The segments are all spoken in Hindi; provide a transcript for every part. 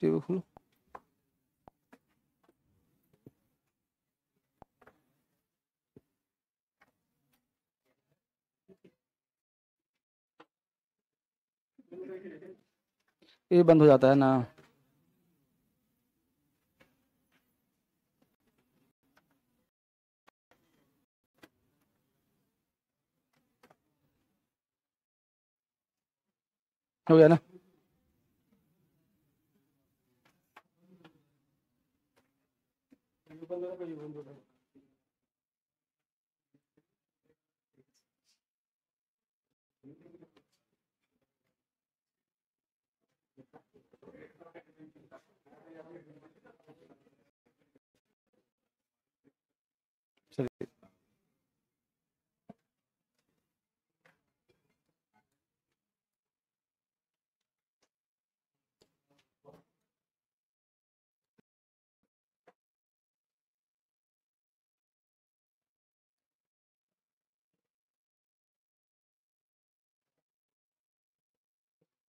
टीवी खोलो। ये बंद हो जाता है ना। हो गया ना। चलिए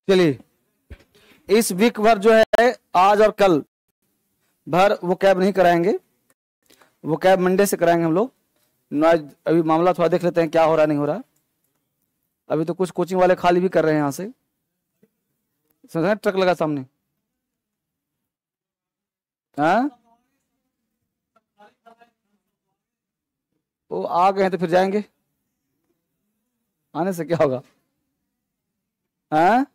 चलिए, इस वीक भर जो है, आज और कल भर वो कैब नहीं कराएंगे, वो कैब मंडे से कराएंगे हम लोग। अभी मामला थोड़ा देख लेते हैं क्या हो रहा नहीं हो रहा। अभी तो कुछ कोचिंग वाले खाली भी कर रहे हैं यहाँ से, समझ, ट्रक लगा सामने। हाँ, वो आ गए हैं तो फिर जाएंगे, आने से क्या होगा। हाँ,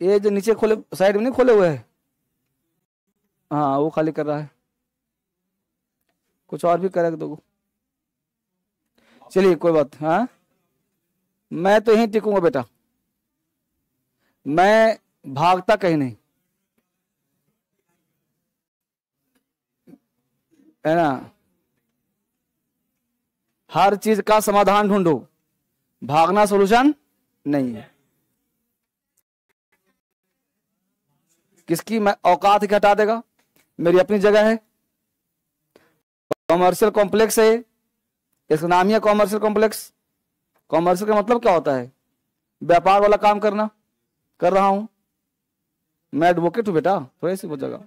ये जो नीचे खोले साइड में नहीं खोले हुए है, हाँ वो खाली कर रहा है, कुछ और भी करेगा तो। चलिए कोई बात। हाँ, मैं तो यहीं टिकूंगा बेटा, मैं भागता कहीं नहीं, है ना। हर चीज का समाधान ढूंढो, भागना सोल्यूशन नहीं है। किसकी मैं औकात ही हटा देगा, मेरी अपनी जगह है। कॉमर्शियल कॉम्प्लेक्स है, इसका नाम ही है कॉमर्शियल कॉम्प्लेक्स। कॉमर्शियल का मतलब क्या होता है, व्यापार वाला काम करना, कर रहा हूं। मैं एडवोकेट हूं बेटा, थोड़ी सी वो जगह,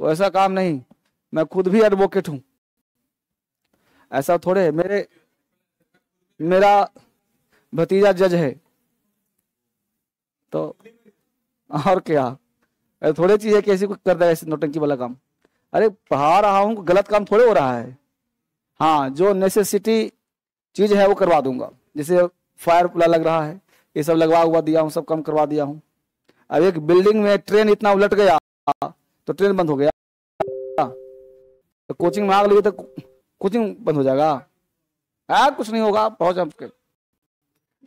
वैसा काम नहीं, मैं खुद भी एडवोकेट हूं, ऐसा थोड़े। मेरा भतीजा जज है, तो और क्या, थोड़े चीज है कि ऐसी कुछ कर देगा ऐसे नौटंकी वाला काम। अरे पढ़ा रहा हूं, गलत काम थोड़े हो रहा है। हाँ, जो नेसेसिटी चीज है वो करवा दूंगा, जैसे फायर पुला लग रहा है, ये सब लगवा हुआ दिया हूँ, सब काम करवा दिया हूँ। अब एक बिल्डिंग में ट्रेन इतना उलट गया तो ट्रेन बंद हो गया, तो कोचिंग में आग लगी तो कोचिंग बंद हो जाएगा। कुछ नहीं होगा, पहुंच आपके।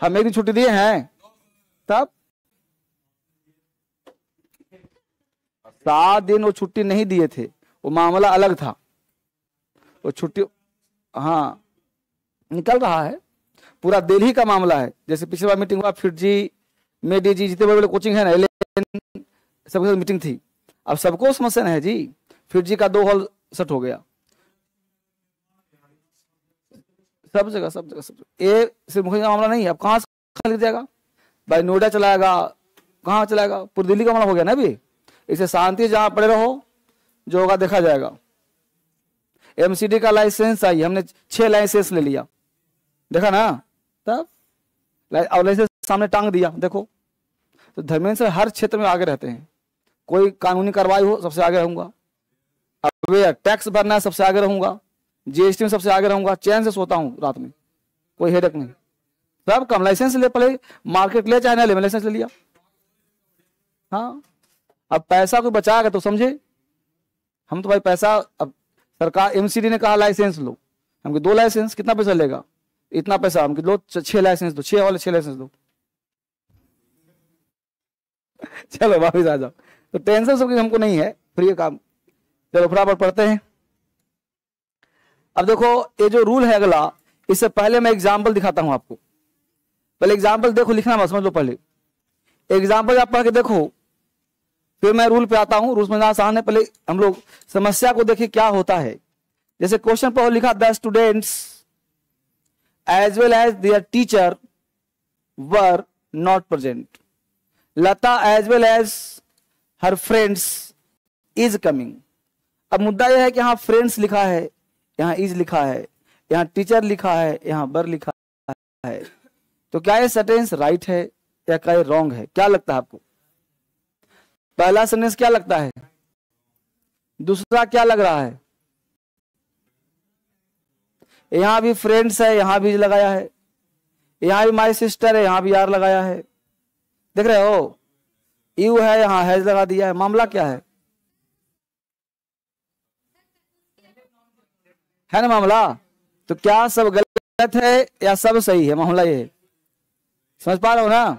हम एक दिन छुट्टी दिए हैं, तब 7 दिन वो छुट्टी नहीं दिए थे, वो मामला अलग था, वो छुट्टी। हाँ, निकल रहा है, पूरा दिल्ली का मामला है। जैसे पिछली बार मीटिंग हुआ फिरजी में, डीजी जितने बड़े बड़े कोचिंग है ना, सबके साथ मीटिंग थी। अब सबको समस्या है जी, फिरजी का 2 हॉल सेट हो गया, सब जगह सब जगह सब जगह। ये सिर्फ मुखर्जी का मामला नहीं है, अब कहाँ से खाली जाएगा भाई, नोएडा चलाएगा, कहाँ चलाएगा, पूरी दिल्ली का मामला हो गया ना अभी। इसे शांति जहां पड़े रहो, जो होगा देखा जाएगा। एमसीडी का लाइसेंस आई, हमने 6 लाइसेंस ले लिया, देखा ना, तब और लाइसेंस सामने टांग दिया, देखो। तो धर्मेंद्र सर हर क्षेत्र में आगे रहते हैं, कोई कानूनी कार्रवाई हो सबसे आगे रहूंगा, अब टैक्स भरना है सबसे आगे रहूंगा, जीएसटी में सबसे आगे रहूंगा, चैन से सोता हूं रात में, कोई हेडेक नहीं। सब कम लाइसेंस ले, पहले मार्केट ले चाहे ना ले, मैं लाइसेंस ले लिया। हाँ, अब पैसा कोई बचाएगा तो समझे, हम तो भाई पैसा, अब सरकार एमसीडी ने कहा लाइसेंस लो, हमको 2 लाइसेंस, कितना पैसा लेगा, इतना पैसा, हमको लो 6 लाइसेंस दो, 6 वाले 6 लाइसेंस दो। चलो वापिस आ जाओ, तो टेंशन सबकी हमको नहीं है, फ्री काम। चलो फटाफट पढ़ते हैं। अब देखो ये जो रूल है अगला, इससे पहले मैं एग्जाम्पल दिखाता हूं आपको। पहले एग्जाम्पल देखो, लिखना मत, समझ लो। पहले एग्जाम्पल आप पढ़ के देखो, फिर मैं रूल पे आता हूं। रूल में आसान है, पहले हम लोग समस्या को देखिए क्या होता है। जैसे क्वेश्चन पर लिखा, the students as well as their teacher were not present. Lata as well as her friends is coming. अब मुद्दा यह है कि यहाँ फ्रेंड्स लिखा है, यहाँ इज लिखा है, यहाँ टीचर लिखा है, यहाँ बर लिखा है, तो क्या ये सेंटेंस राइट है या क्या ये रॉन्ग है? क्या लगता है आपको? पहला सेंटेंस क्या लगता है? दूसरा क्या लग रहा है? यहां भी फ्रेंड्स है, यहां भी लगाया है, यहां भी माय सिस्टर है, यहां भी यार लगाया है। देख रहे हो, यू है, यहां हैज लगा दिया है। मामला क्या है ना मामला? तो क्या सब गलत है या सब सही है? मामला ये है, समझ पा रहे हो ना?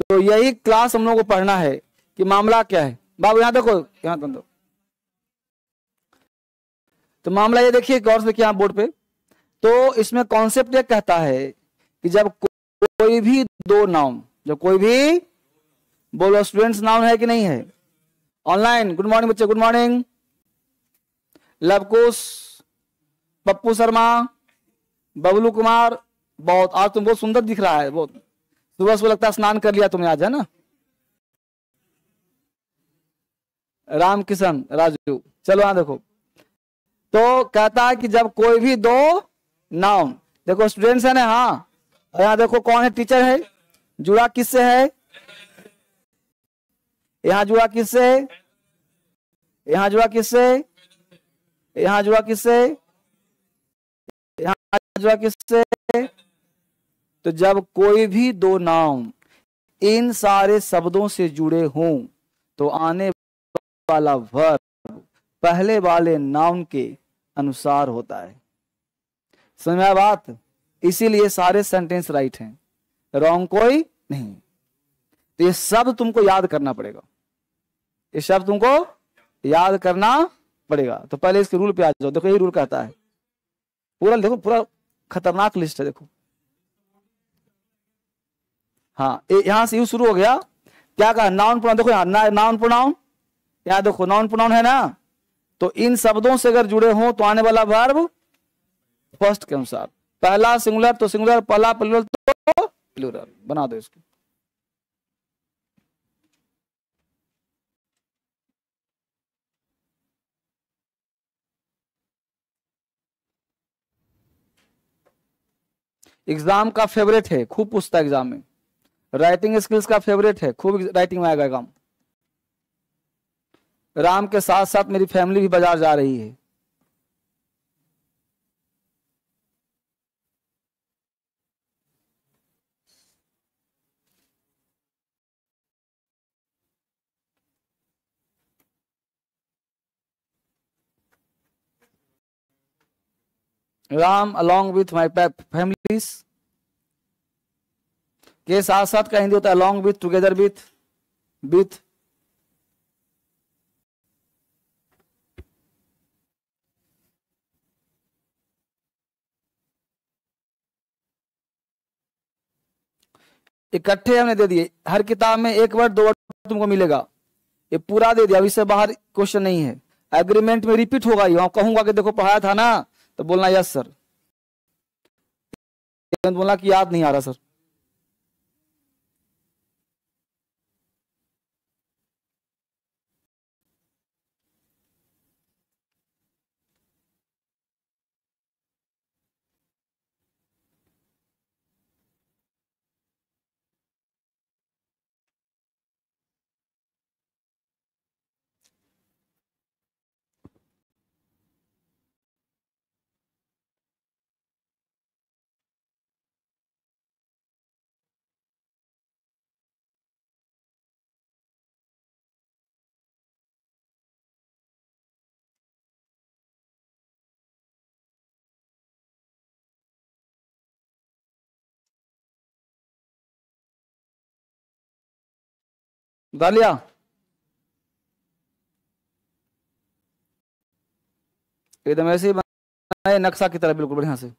तो यही क्लास हम लोगों को पढ़ना है कि मामला क्या है। बाबू यहां देखो, यहां दो। तो मामला ये देखिए गौर से देखिए यहाँ बोर्ड पे। तो इसमें कॉन्सेप्ट ये कहता है कि जब कोई भी दो नाउन, जब कोई भी, बोलो स्टूडेंट्स, नाउन है कि नहीं है? ऑनलाइन गुड मॉर्निंग बच्चे, गुड मॉर्निंग। लवकुश, पप्पू शर्मा, बबलू कुमार, बहुत आज तुम बहुत सुंदर दिख रहा है, बहुत सुबह सुबह लगता है स्नान कर लिया तुमने आज, है ना? राम किशन, राजू, चलो यहां देखो। तो कहता है कि जब कोई भी दो नाउन, देखो स्टूडेंट्स है ना, हाँ, यहां देखो कौन है? टीचर है, जुड़ा किससे है? यहां जुड़ा किससे? यहां जुड़ा किससे? यहां जुड़ा किससे? यहां जुड़ा किससे? तो जब कोई भी दो नाउन इन सारे शब्दों से जुड़े हों तो आने वाला वर्ब पहले वाले नाउन के अनुसार होता है। समझ में आया बात? इसीलिए सारे सेंटेंस राइट हैं, रॉन्ग कोई नहीं। तो ये सब तुमको याद करना पड़ेगा, ये सब तुमको याद करना पड़ेगा। तो पहले इसके रूल पे आ जाओ। देखो ये रूल कहता है, पूरा देखो, पूरा खतरनाक लिस्ट है, देखो। हाँ, यहां से यू शुरू हो गया। क्या कहा? Noun pronoun. देखो यहाँ नाउन प्रोनाउन, यहाँ देखो नाउन प्रोनाउन है ना, तो इन शब्दों से अगर जुड़े हों तो आने वाला वर्ब फर्स्ट के अनुसार, पहला सिंगुलर तो सिंगुलर, पहला प्लूरल तो प्लूरल, बना दो इसको। एग्जाम का फेवरेट है, खूब पूछता है एग्जाम में। राइटिंग स्किल्स का फेवरेट है, खूब राइटिंग में आएगा काम। राम के साथ साथ मेरी फैमिली भी बाजार जा रही है। Ram along with my families के साथ साथ का हिंदी होता है along with, together with। इकट्ठे हमने दे दिए, हर किताब में एक वर्ड दो वर्ड तुमको मिलेगा, ये पूरा दे दिया। अभी से बाहर क्वेश्चन नहीं है। एग्रीमेंट में रिपीट होगा, ये कहूंगा कि देखो पढ़ाया था ना, तो बोलना यस सर, बोलना कि याद नहीं आ रहा सर। डालिया एकदम ऐसे ही बनाए नक्शा की तरह, बिल्कुल बढ़िया से।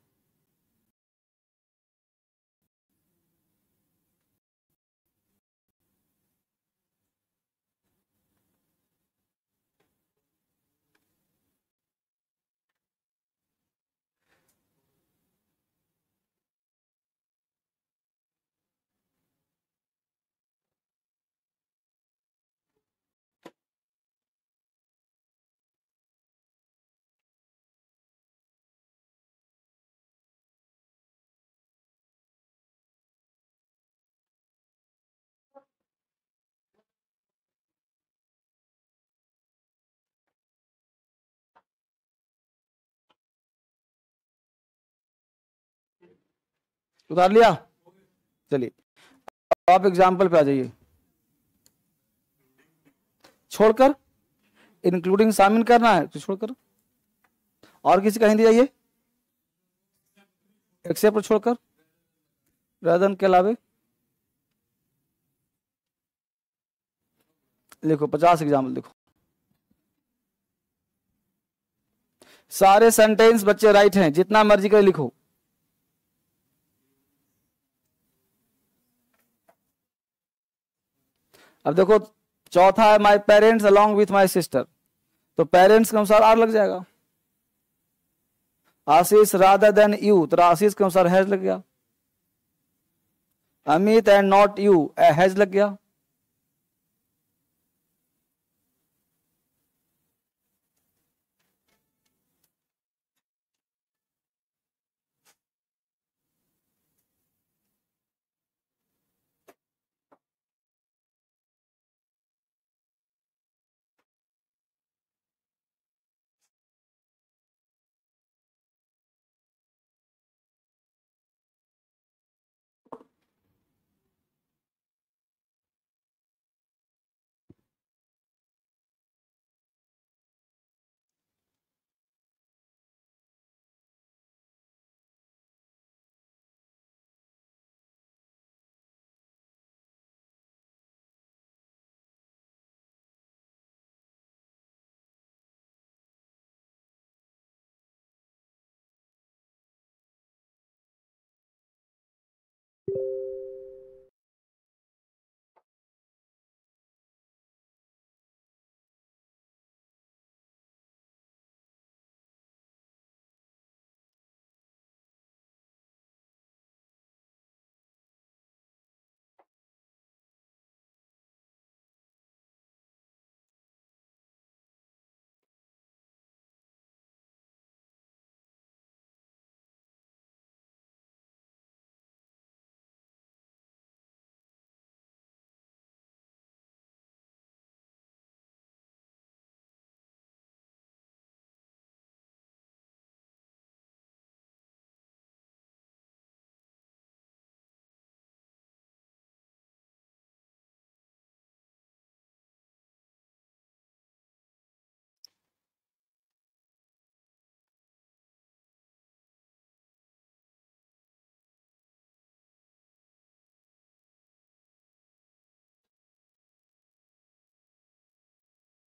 उतार लिया? चलिए आप एग्जाम्पल पे आ जाइए। छोड़कर, इंक्लूडिंग शामिल करना है तो छोड़कर, और किसी का हिंदी जाइए, एक्सेप्ट छोड़कर, रादन के अलावे लिखो 50 एग्जाम्पल देखो। सारे सेंटेंस बच्चे राइट हैं, जितना मर्जी कर लिखो। अब देखो चौथा है my parents along with my sister, तो पेरेंट्स के अनुसार आर लग जाएगा। आशीष रादर देन यू, तो आशीष के अनुसार हैज लग गया। Amit and not you, has लग गया।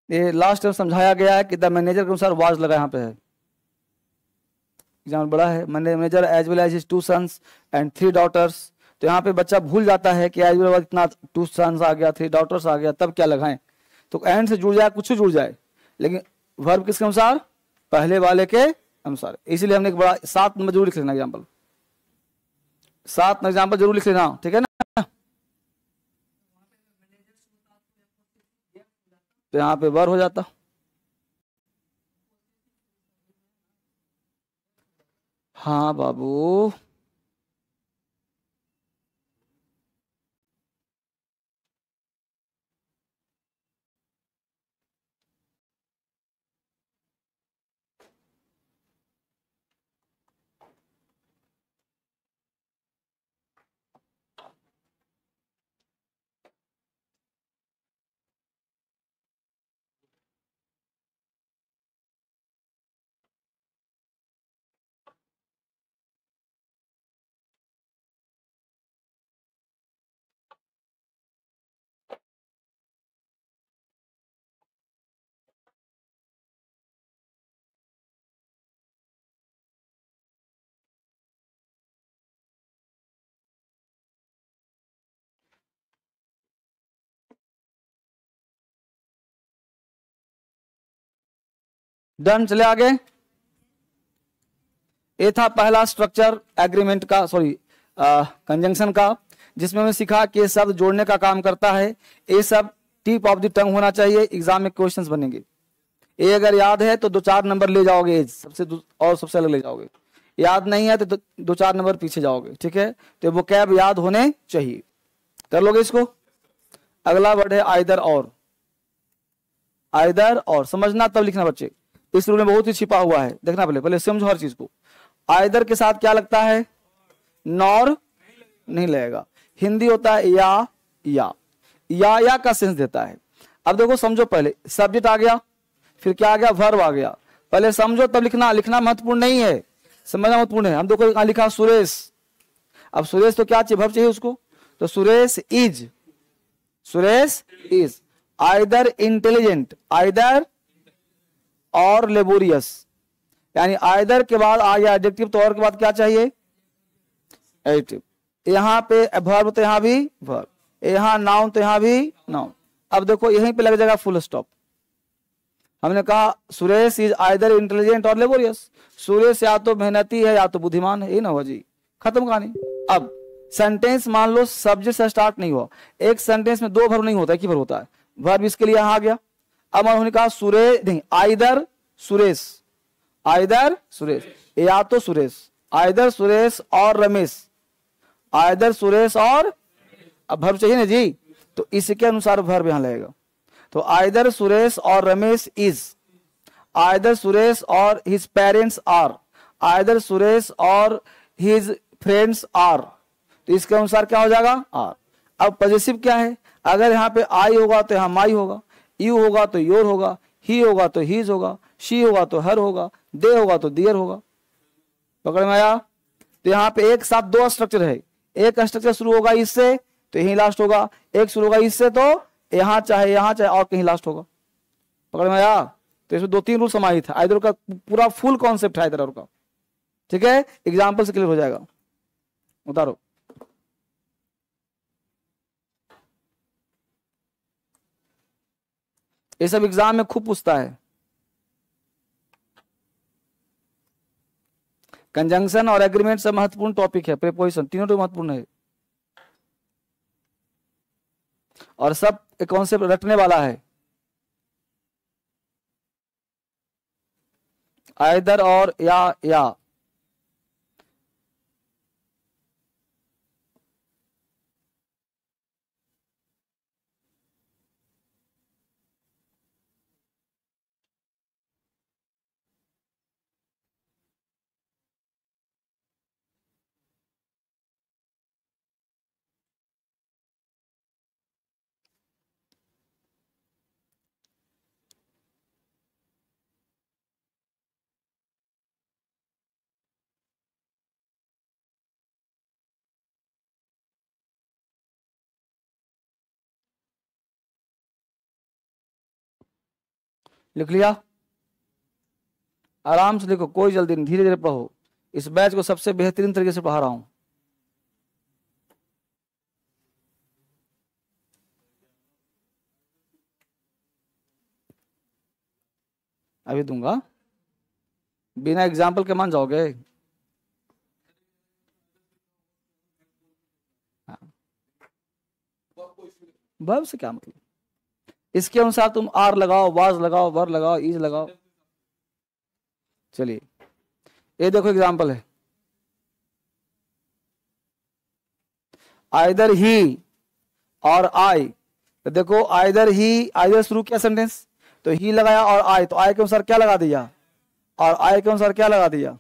ये लास्ट में समझाया गया है कि द मैनेजर के अनुसार वाज लगा यहाँ पे है। एग्जाम्पल बड़ा है, manager as well as his 2 sons and 3 daughters. तो यहाँ पे बच्चा भूल जाता है कि एज वेल इतना 2 सन्स आ गया, 3 डॉटर्स आ गया, तब क्या लगाएं। तो एंड से जुड़ जाए, कुछ से जुड़ जाए, लेकिन वर्ब किसके अनुसार? पहले वाले के अनुसार। इसीलिए हमने एक बड़ा 7 नंबर जरूर लिख लेना एग्जाम्पल, 7 एग्जाम्पल जरूर लिख लेना, ठीक है ना। तो यहाँ पे वर हो जाता। हाँ बाबू, डन। चले आगे। ये था पहला स्ट्रक्चर एग्रीमेंट का, सॉरी कंजंक्शन का, जिसमें हमने सीखा कि ये शब्द जोड़ने का काम करता है। ये सब टिप ऑफ द टंग होना चाहिए, एग्जाम में क्वेश्चंस बनेंगे। ये अगर याद है तो 2-4 नंबर ले जाओगे, सबसे और सबसे अलग ले जाओगे। याद नहीं है तो 2-4 नंबर पीछे जाओगे, ठीक है। तो वो कैब याद होने चाहिए, कर लोगे इसको। अगला वर्ड है आइदर और। आइदर और समझना तब लिखना बच्चे, इस रूल में बहुत ही छिपा हुआ है, देखना पहले समझो हर चीज को। आइदर के साथ क्या लगता है? नॉर नहीं लगेगा। हिंदी होता है या का सेंस देता है। अब देखो समझो, पहले सब्जेक्ट आ गया, फिर क्या आ गया, वर्ब आ गया। पहले समझो तब लिखना, लिखना महत्वपूर्ण नहीं है, समझना महत्वपूर्ण है। हम देखो यहाँ लिखा सुरेश, अब सुरेश तो क्या चाहिए, वर्ब चाहिए उसको, तो Suresh is either intelligent, either और लेबोरियस, यानी आइदर के बाद आ गया एडजेक्टिव, तो और के बाद क्या चाहिए, एडजेक्टिव। यहाँ पे वर्ब तो यहाँ भी वर्ब, यहाँ नाउन तो यहाँ भी नाउन। अब देखो यहीं पे लग जाएगा फुल स्टॉप। हमने कहा सुरेश इज आइदर इंटेलिजेंट और लेबोरियस, सुरेश या तो मेहनती है या तो बुद्धिमान है, ये ना हुआ जी, खत्म कहानी। अब सेंटेंस मान लो सब्जेक्ट से स्टार्ट नहीं हुआ, एक सेंटेंस में दो वर्ब नहीं होता, एक ही वर्ब होता है, वर्ब इसके लिए आ गया। अब उन्होंने कहा सुरेश नहीं, आइदर सुरेश, या तो सुरेश, आइदर सुरेश और रमेश, आइदर सुरेश और, अब वर्ब चाहिए ना जी, तो इसके अनुसार वर्ब यहां लगेगा। तो आइदर सुरेश और Ramesh is, either Suresh or his parents are, either Suresh or his friends are, तो इसके अनुसार क्या हो जाएगा, आर। अब पॉजिटिव क्या है, अगर यहाँ पे आई होगा तो यहाँ माई होगा, यू होगा तो योर होगा, ही होगा तो हीज होगा, शी होगा तो हर होगा, दे होगा तो दियर होगा। पकड़ में आया। तो यहाँ पे एक साथ दो स्ट्रक्चर है, एक स्ट्रक्चर शुरू होगा इससे तो यही लास्ट होगा, एक शुरू होगा इससे तो यहाँ चाहे और कहीं लास्ट होगा। पकड़ में आया। तो इसमें दो तीन रूल समाहित है, आइदर का पूरा फुल कॉन्सेप्ट है आइदर का, ठीक है। एग्जाम्पल से क्लियर हो जाएगा। उतारो, ये सब एग्जाम में खूब पूछता है। कंजंक्शन और एग्रीमेंट सब महत्वपूर्ण टॉपिक है, प्रीपोजिशन तीनों तो महत्वपूर्ण है, और सब कॉन्सेप्ट रटने वाला है। आइदर और या लिख लिया, आराम से लिखो, कोई जल्दी नहीं, धीरे धीरे पढ़ो। इस बैच को सबसे बेहतरीन तरीके से पढ़ा रहा हूं। अभी दूंगा, बिना एग्जाम्पल के मान जाओगे। वर्ब से क्या मतलब, इसके अनुसार तुम आर लगाओ, वाज लगाओ, वर लगाओ, इज लगाओ। चलिए ये देखो एग्जाम्पल है, आइदर ही और आई। तो देखो आइदर ही, आइदर शुरू किया सेंटेंस तो ही लगाया, और आई तो आई के अनुसार क्या लगा दिया, और आई के अनुसार क्या लगा दिया,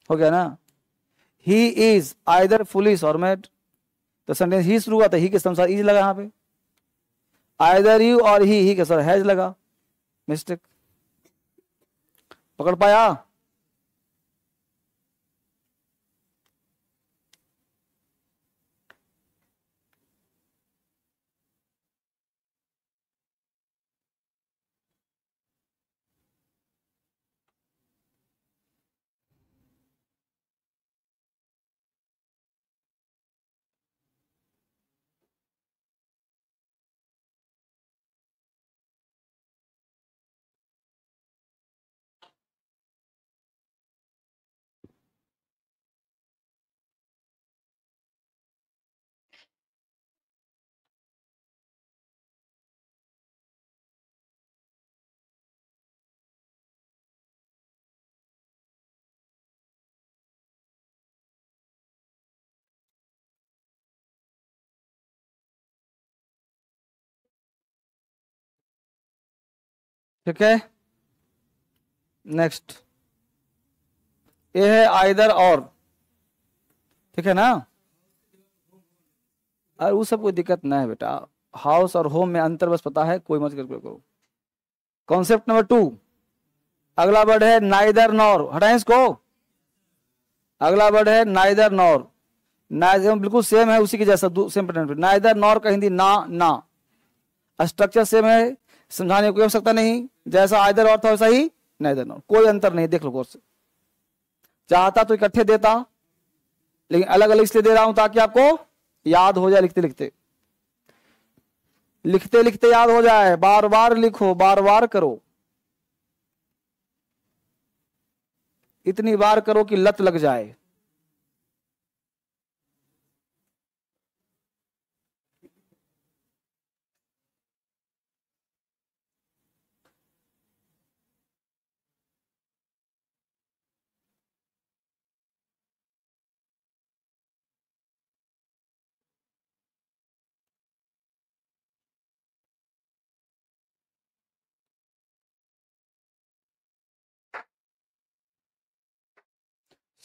हो गया ना। ही इज आइदर फुलिश और मैड, तो सेंटेंस ही शुरू हुआ था, ही के अनुसार इज लगा यहाँ पे। आइदर यू और ही के अनुसार हैज लगा, मिस्टेक। पकड़ पाया। ठीक है, नेक्स्ट ये है आइदर और। ठीक है ना। और वो सब कोई दिक्कत ना है बेटा, हाउस और होम में अंतर बस पता है, कोई मत करो। कॉन्सेप्ट नंबर 2, अगला वर्ड है नाइदर नॉर, हटाएं इसको। अगला वर्ड है नाइदर नॉर, नाइदर बिल्कुल सेम है उसी के जैसा, सेम पैटर्न। नाइदर नॉर का हिंदी ना, ना स्ट्रक्चर सेम है, समझाने की कोई आवश्यकता नहीं, जैसा आइदर और था वैसा ही नाइदर नॉर, कोई अंतर नहीं, देख लो गौर से। चाहता तो इकट्ठे देता, लेकिन अलग अलग इसलिए दे रहा हूं ताकि आपको याद हो जाए, लिखते लिखते लिखते लिखते याद हो जाए। बार बार लिखो, बार बार करो, इतनी बार करो कि लत लग जाए।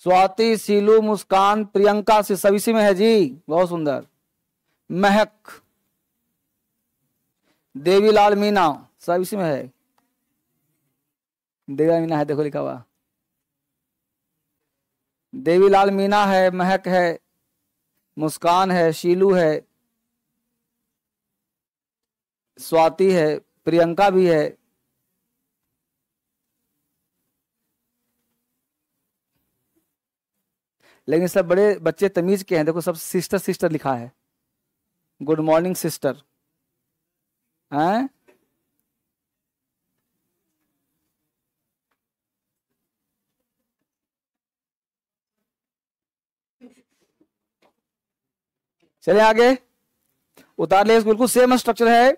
स्वाति, सीलू, मुस्कान, प्रियंका से सब इसी में है जी, बहुत सुंदर। महक, देवीलाल, मीना सब इसी में है। देवी मीना है, देखो लिखा हुआ, देवीलाल मीना है, महक है, मुस्कान है, शीलू है, स्वाति है, प्रियंका भी है। लेकिन सब बड़े बच्चे तमीज के हैं, देखो सब सिस्टर सिस्टर लिखा है, गुड मॉर्निंग सिस्टर हैं। चले आगे, उतार ले, बिल्कुल सेम स्ट्रक्चर है,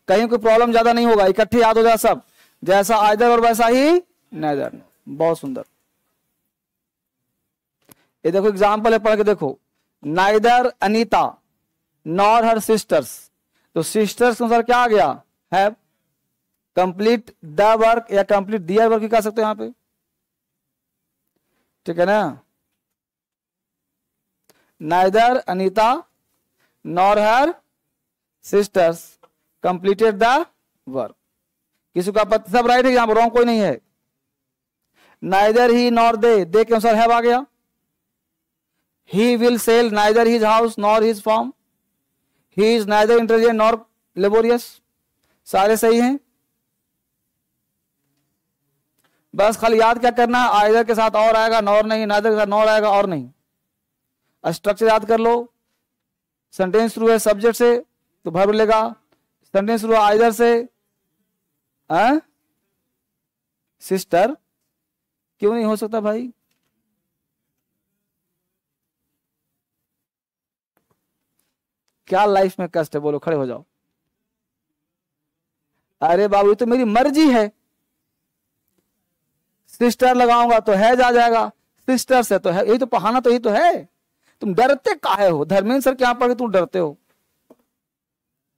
कहीं कोई प्रॉब्लम ज्यादा नहीं होगा, इकट्ठे याद हो जाए सब, जैसा आइदर और वैसा ही नाइदर। बहुत सुंदर। ये देखो एग्जाम्पल है, पढ़ के देखो। Neither Anita nor her sisters, तो सिस्टर्स के अनुसार क्या आ गया, हैव। कंप्लीट द वर्क या कंप्लीट दियर वर्क भी कह सकते हो यहां पे, ठीक है ना। Neither Anita nor her sisters completed the work. किसी का पत्र सब राइट है, यहां पर रॉन्ग कोई नहीं है। नाइदर ही नॉर दे के अनुसार हैव आ गया। He will sell neither his house nor his farm. He is neither intelligent nor laborious. सारे सही हैं। बस खाली याद क्या करना है, आइदर के साथ और आएगा, नॉर नहीं, नाइदर के साथ नॉर आएगा और नहीं। स्ट्रक्चर याद कर लो। सेंटेंस शुरू है सब्जेक्ट से तो वर्ब लेगा, सेंटेंस शुरू है आइदर से, सिस्टर क्यों नहीं हो सकता भाई। क्या लाइफ में कष्ट है, बोलो, खड़े हो जाओ। अरे बाबू ये तो मेरी मर्जी है, सिस्टर लगाऊंगा तो है जा जाएगा, सिस्टर से तो है, यही तो पढ़ाना तो यही तो है। तुम डरते काहे हो, धर्मेंद्र सर के यहां पढ़ के तुम डरते हो।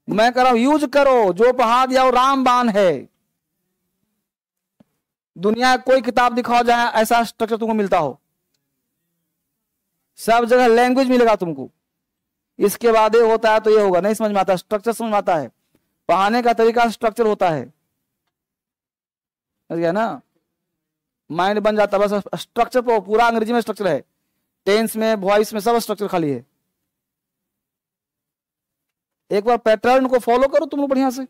मैं कह रहा हूं यूज करो, जो पढ़ा दिया वो रामबाण है। दुनिया कोई किताब दिखाओ जहां ऐसा स्ट्रक्चर तुमको मिलता हो, सब जगह लैंग्वेज मिलेगा तुमको। इसके बाद ये होता है तो ये होगा, नहीं समझ में आता, स्ट्रक्चर समझ में आता है, पढ़ाने का तरीका स्ट्रक्चर होता है, समझ गया ना। माइंड बन जाता है बस स्ट्रक्चर पर, पूरा अंग्रेजी में स्ट्रक्चर है, टेंस में, वॉइस में, सब स्ट्रक्चर खाली है। एक बार पैटर्न को फॉलो करो तुम लोग बढ़िया से।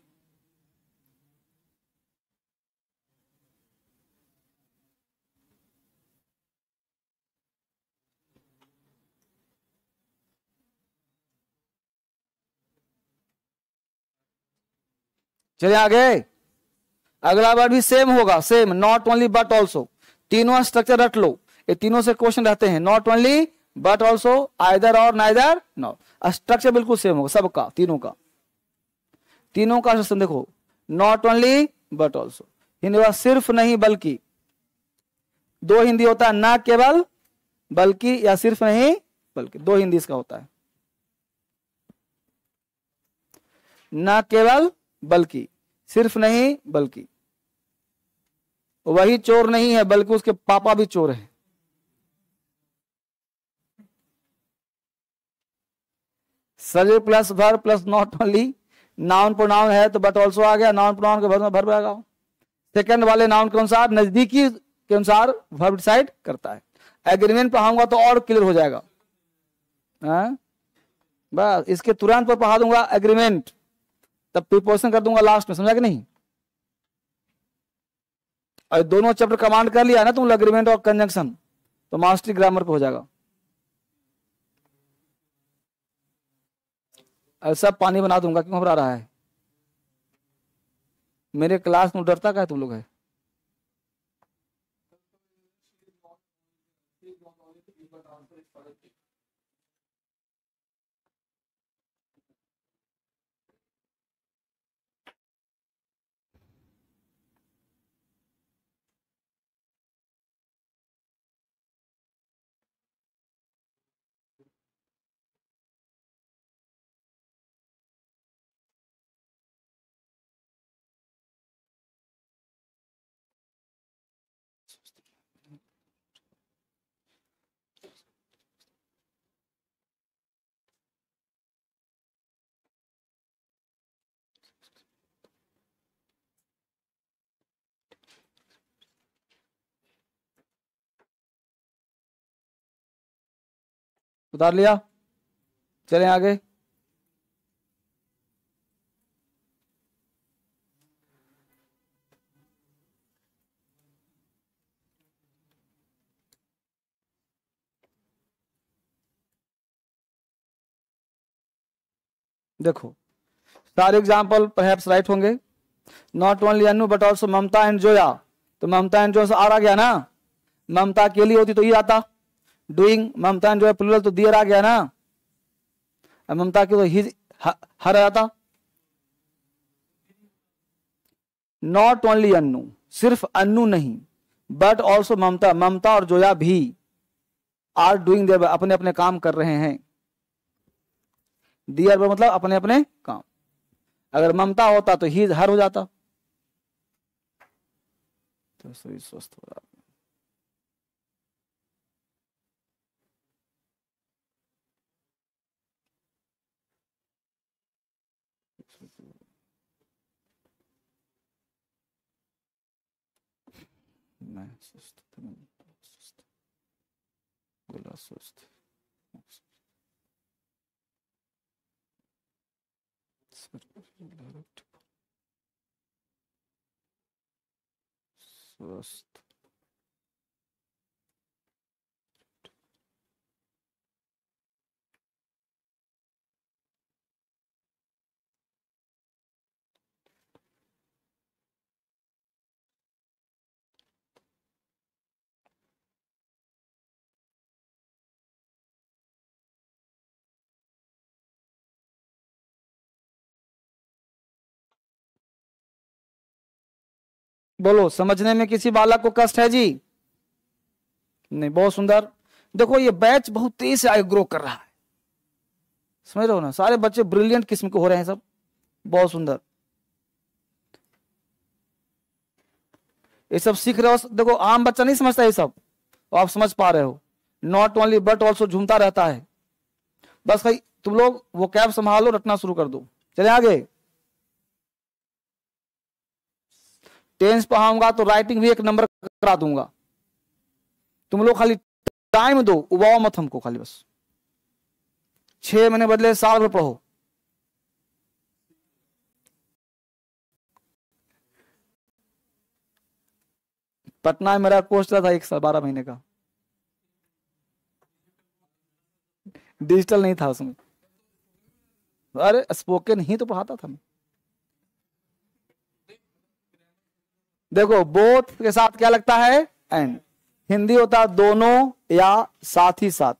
चलिए आगे, अगला वर्ड भी सेम होगा, same, not only but also. तीनों स्ट्रक्चर रट लो, ये तीनों से क्वेश्चन रहते हैं, not only but also, either और नाइदर नॉट। स्ट्रक्चर बिल्कुल सेम होगा सबका, तीनों का सिस्टम देखो, not only but also. Hindi में सिर्फ नहीं बल्कि, दो हिंदी होता है, ना केवल बल्कि, या सिर्फ नहीं बल्कि, दो हिंदी इसका होता है। ना केवल बल्कि, सिर्फ नहीं बल्कि। वही चोर नहीं है बल्कि उसके पापा भी चोर है। Subject plus verb plus not only, noun pronoun है तो बट ऑल्सो आ गया, नाउन प्रोनाउन के वर्ब में वर्ब आएगा। सेकंड वाले नाउन के अनुसार नजदीकी के अनुसार वर्ब डिसाइड करता है। एग्रीमेंट पढ़ाऊंगा तो और क्लियर हो जाएगा। बस इसके तुरंत पर पढ़ा दूंगा एग्रीमेंट, तब प्रीपोजिशन कर दूंगा लास्ट में, समझा कि नहीं। और दोनों चैप्टर कमांड कर लिया ना तुम, एग्रीमेंट और कंजंक्शन, तो मास्टरी ग्रामर पे हो जाएगा। और सब पानी बना दूंगा, क्यों घबरा रहा है। मेरे क्लास में डरता क्या तुम लोग है। उतार लिया, चलें आगे। देखो सारे एग्जाम्पल परहैप्स राइट होंगे। Not only Anu but also Mamta and Zoya, तो ममता एंड जोया आ गया ना। ममता अकेली होती तो ये आता, doing Mamta and Zoya plural तो दियर आ गया ना। ममता की तो हिज हर आता। नॉट ओनली अनु, सिर्फ अनु नहीं, बट ऑल्सो ममता, ममता और जोया भी आर डूइंग देयर, अपने अपने काम कर रहे हैं। दियर मतलब अपने अपने काम। अगर ममता होता तो ही हर हो जाता, तो शरीर स्वस्थ हो जाता। मैं स्वस्थ, गोला स्वस्थ, स्वस्थ। बोलो समझने में किसी बालक को कष्ट है जी? नहीं, बहुत सुंदर। देखो ये बैच बहुत तेज से आगे ग्रो कर रहा है, समझ रहे हो ना। सारे बच्चे ब्रिलियंट किस्म के हो रहे हैं सब, बहुत सुंदर। ये सब सीख रहे हो। देखो आम बच्चा नहीं समझता ये सब, और आप समझ पा रहे हो। नॉट ओनली बट ऑल्सो झूमता रहता है। बस भाई तुम लोग वो कैब संभालो, रटना शुरू कर दो। चले आगे। टेंस पढ़ाऊंगा तो राइटिंग भी एक नंबर करा दूंगा। तुम लोग खाली टाइम दो, उबाओ मत हमको खाली। बस 6 महीने बदले साल भर पढ़ो। पटना में मेरा कोर्स चला था 1 साल 12 महीने का, डिजिटल नहीं था उसमें। अरे स्पोकन ही तो पढ़ाता था मैं। देखो बोथ के साथ क्या लगता है? एंड। हिंदी होता है दोनों या साथ ही साथ।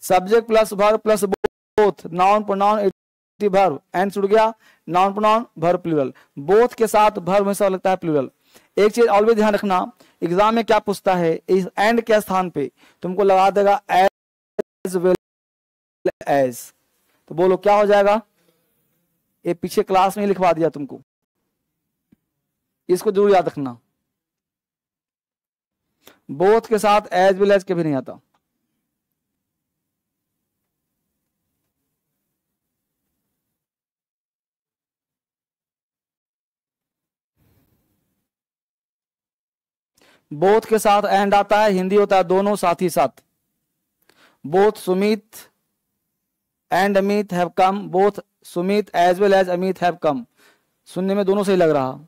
Subject plus verb plus both, noun pronoun adjective verb, and जुड़ गया noun pronoun verb plural. Both के साथ वर्ब हमेशा लगता है प्लूरल। एक चीज ऑलवेज ध्यान रखना, एग्जाम में क्या पूछता है, इस एंड के स्थान पे तुमको लगा देगा एज वेल एज। तो बोलो क्या हो जाएगा? ये पीछे क्लास में ही लिखवा दिया तुमको, इसको जरूर याद रखना। बोथ के साथ एज वेल एज कभी नहीं आता। बोथ के साथ एंड आता है, हिंदी होता है दोनों साथ ही साथ। Both Sumit and Amit have come, both Sumit as well as Amit have come. सुनने में दोनों सही लग रहा।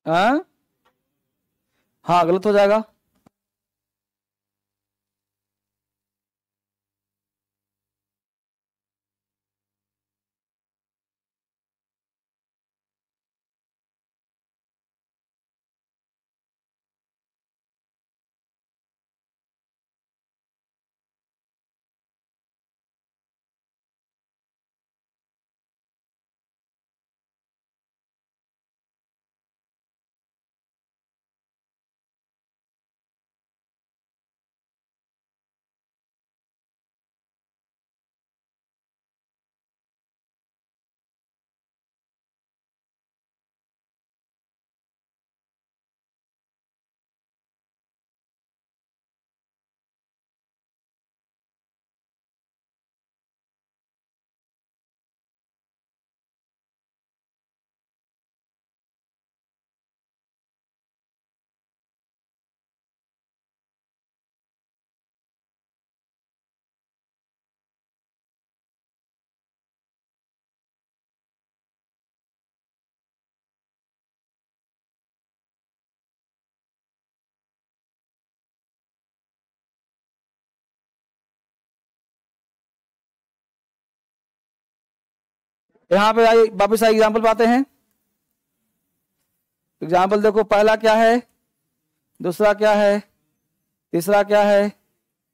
हाँ हाँ, गलत हो जाएगा। यहां पे आइए वापिस आइए, एग्जाम्पल पाते हैं। एग्जाम्पल देखो, पहला क्या है, दूसरा क्या है, तीसरा क्या है,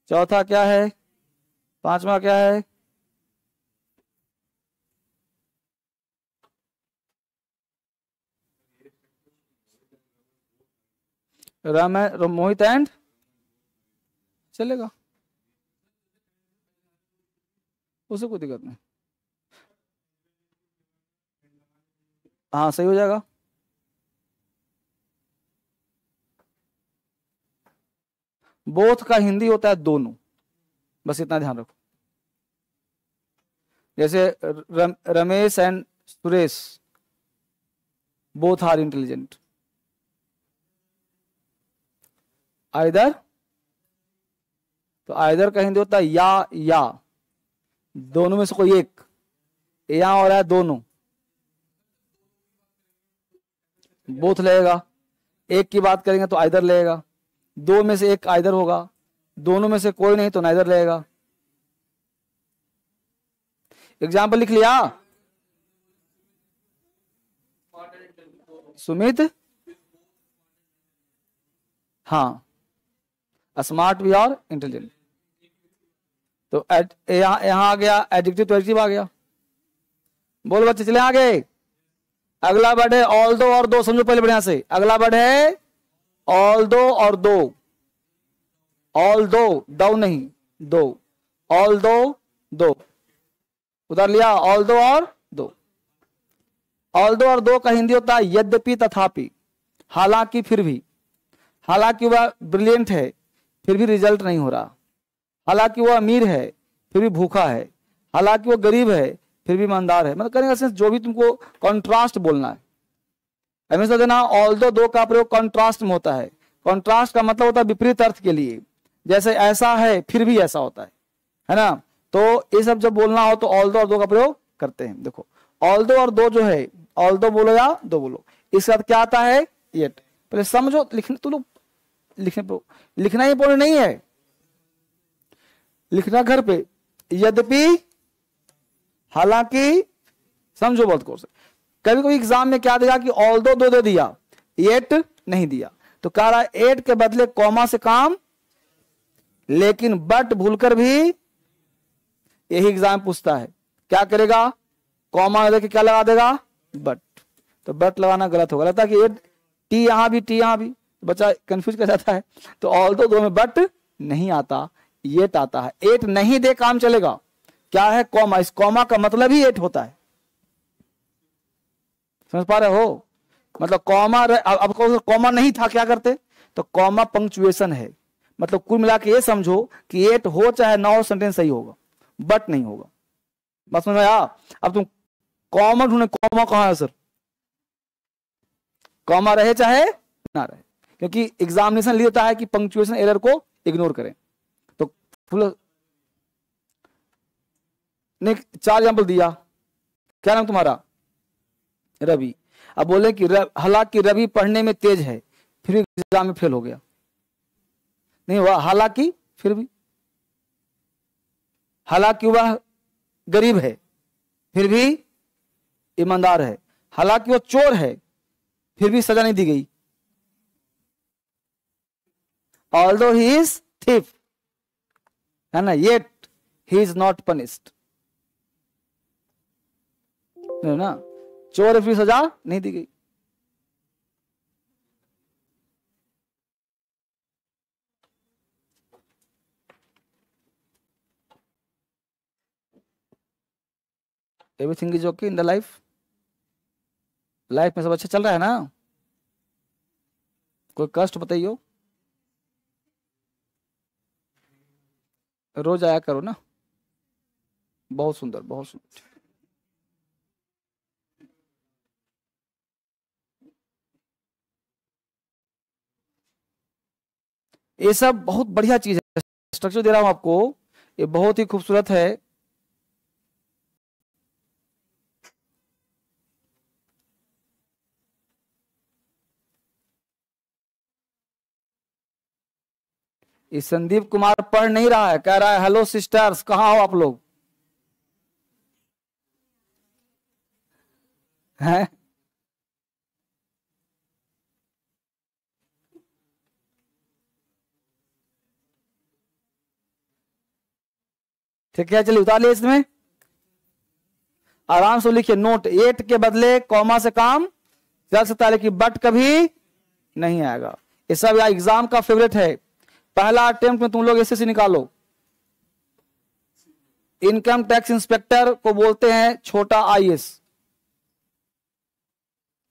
चौथा क्या है, पांचवा क्या है। मोहित एंड चलेगा, उसे कोई दिक्कत नहीं। हाँ सही हो जाएगा। बोथ का हिंदी होता है दोनों, बस इतना ध्यान रखो। जैसे Ramesh and Suresh, both are intelligent. Either, तो आइदर का हिंदी होता है या दोनों में से कोई एक, या और है दोनों, बोथ लगेगा। एक की बात करेंगे तो आइदर लगेगा, दो में से एक आइदर होगा, दोनों में से कोई नहीं तो नाइदर लगेगा। एग्जाम्पल लिख लिया। सुमित, हाँ, स्मार्ट भी और इंटेलिजेंट। तो यहां आ गया एडजेक्टिव, तो एडजेक्टिव आ गया। बोलो बच्चे, चले आगे। अगला वर्ड है ऑल दो और दो, समझो पहले बढ़िया से। अगला वर्ड है ऑल दो और दो। ऑल दो, दो नहीं, दो। ऑल दो, दो उधर लिया, ऑल दो और दो। ऑल दो और दो का हिंदी होता है यद्यपि तथापि, हालांकि फिर भी। हालांकि वह ब्रिलियंट है फिर भी रिजल्ट नहीं हो रहा। हालांकि वो अमीर है फिर भी भूखा है। हालांकि वो गरीब है फिर भी ईमानदार है। मतलब करने का सेंस, जो भी तुमको कॉन्ट्रास्ट बोलना है हमेशा देना। ऑल दो का प्रयोग कॉन्ट्रास्ट में होता है। कॉन्ट्रास्ट का मतलब होता है विपरीत अर्थ के लिए। जैसे ऐसा है फिर भी ऐसा होता है ना। तो ये सब जब बोलना हो तो ऑल दो और दो का प्रयोग करते हैं। देखो ऑल दो और दो जो है, ऑल दो बोलो या दो बोलो, इसके साथ क्या आता है, येट। पहले समझो, लिखने तो लोग लिखना ही इंपॉर्टेंट नहीं है, लिखना घर पे। यद्यपि, हालांकि, समझो बहुत गौर से। कभी कभी एग्जाम में क्या देगा कि ऑल दो दे दिया, येट नहीं दिया, तो कह रहा है एट के बदले कॉमा से काम, लेकिन बट भूलकर भी यही एग्जाम पूछता है। क्या करेगा, कॉमा देके क्या लगा देगा, बट। तो बट लगाना गलत होगा, लगता है कि टी यहाँ भी टी यहाँ भी, तो बच्चा कंफ्यूज कर जाता है। तो ऑल्दो दो में बट नहीं आता, येट आता है। एट नहीं दे काम चलेगा, क्या है कॉमा, इस कॉमा का मतलब ही एट होता है। समझ पा रहे हो? मतलब कॉमा, अब कॉमा नहीं था क्या करते, तो कॉमा पंक्चुएशन है। मतलब कुल मिला के ये समझो कि एट हो चाहे ना हो सेंटेंस सही होगा, बट नहीं होगा। बस समझ में आया? अब तुम कॉमा ढूंढे, कॉमा कहां है सर? कॉमा रहे चाहे ना रहे, क्योंकि एग्जामिनेशन लिए होता है कि पंक्चुएशन एरर को इग्नोर करें। तो फुल ने 4 एग्जाम्पल दिया। क्या नाम तुम्हारा? रवि। अब बोले कि हालांकि रवि पढ़ने में तेज है फिर भी एग्जाम में फेल हो गया। नहीं हुआ, हालांकि फिर भी, हालांकि वह गरीब है फिर भी ईमानदार है, हालांकि वह चोर है फिर भी सजा नहीं दी गई। ऑल्दो ही इज थिफ, है ना, yet he is not punished, है ना, चोर है फिर सजा नहीं दी गई। Everything is okay in the life, life में सब अच्छा चल रहा है ना? कोई कष्ट बताइयो? रोज आया करो ना। बहुत सुंदर, बहुत सुंदर। ये सब बहुत बढ़िया चीज है, स्ट्रक्चर दे रहा हूं आपको, ये बहुत ही खूबसूरत है। इस संदीप कुमार पढ़ नहीं रहा है, कह रहा है हेलो सिस्टर्स, कहां हो आप लोग? हैं? ठीक है, चलिए उतार लिया इसमें। आराम से लिखिए नोट, एट के बदले कॉमा से काम चल सकता है, लेकिन बट कभी नहीं आएगा। ये सब यहाँ एग्जाम का फेवरेट है। पहला अटेम्प्ट में तुम लोग एसएससी निकालो। इनकम टैक्स इंस्पेक्टर को बोलते हैं छोटा IAS,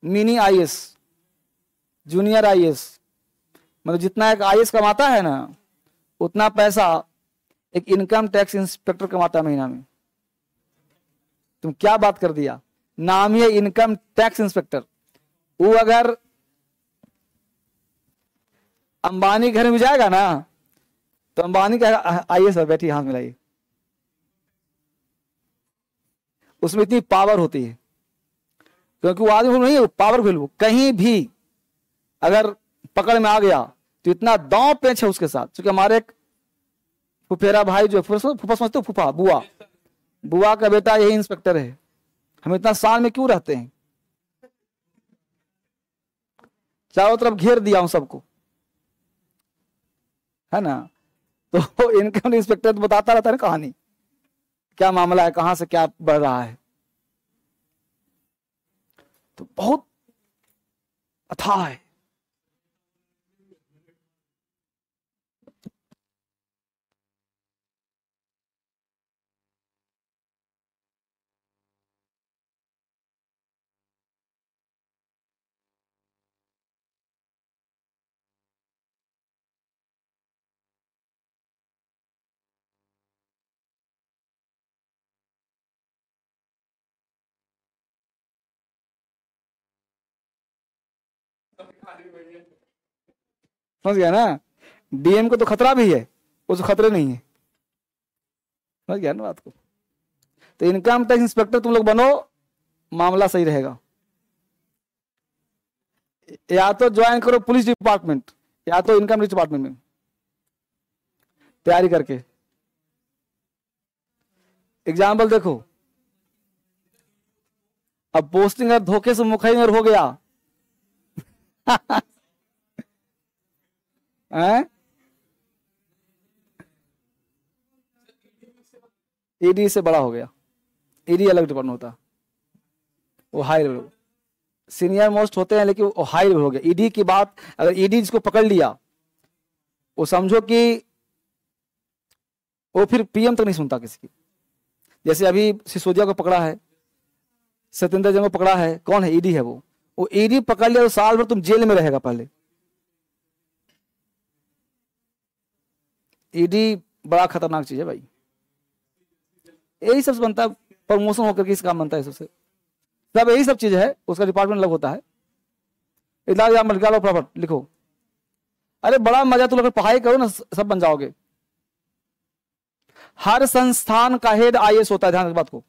mini IAS, junior IAS. मतलब जितना एक आईएएस कमाता है ना, उतना पैसा एक इनकम टैक्स इंस्पेक्टर कमाता है महीना में। तुम क्या बात कर दिया, नाम ही है इनकम टैक्स इंस्पेक्टर। वो अगर अंबानी घर में जाएगा ना, तो अंबानी कहेगा आइए सर बैठिए, हाथ मिलाइए। उसमें इतनी पावर होती है, क्योंकि वो आदमी नहीं है, पावरफुल। वो कहीं भी अगर पकड़ में आ गया तो इतना दांव पेच है उसके साथ। क्योंकि हमारे एक फुफेरा भाई जो फूफा समझते हो, फूफा बुआ, बुआ का बेटा यही इंस्पेक्टर है। हम इतना शान में क्यों रहते हैं? चारों तरफ घेर दिया हूं सबको, है ना। तो इनकम इंस्पेक्टर तो बताता रहता है ना कहानी, क्या मामला है, कहां से क्या बढ़ रहा है। तो बहुत अथाह है। समझ गया ना? डीएम को तो खतरा भी है, उस खतरे नहीं है। समझ गया ना बात को? तो इनकम टैक्स इंस्पेक्टर तुम लोग बनो, मामला सही रहेगा। या तो ज्वाइन करो पुलिस डिपार्टमेंट, या तो इनकम टैक्स डिपार्टमेंट में तैयारी करके। एग्जाम्पल देखो, अब पोस्टिंग अगर धोखे से मुखई में हो गया ईडी से बड़ा हो गया, ईडी अलग डिपार्टमेंट होता, वो हाई लेवल। सीनियर मोस्ट होते हैं, लेकिन वो हाई लेवल हो गया। ईडी की बात, अगर ईडी जिसको पकड़ लिया वो समझो कि वो फिर पीएम तक नहीं सुनता किसी की। जैसे अभी सिसोदिया को पकड़ा है, सत्येंद्र जैन को पकड़ा है, कौन है? ईडी है। वो ईडी पकड़ लिया तो साल भर तुम जेल में रहेगा। पहले ईडी बड़ा खतरनाक चीज है भाई। यही सब बनता है, प्रमोशन होकर के इस काम बनता है, सबसे सब यही सब चीज है। उसका डिपार्टमेंट अलग होता है। इलाज आप निकालो फटाफट लिखो। अरे बड़ा मजा, तुम अगर पढ़ाई करो ना सब बन जाओगे। हर संस्थान का हेड आईएएस होता है, ध्यान इस बात को।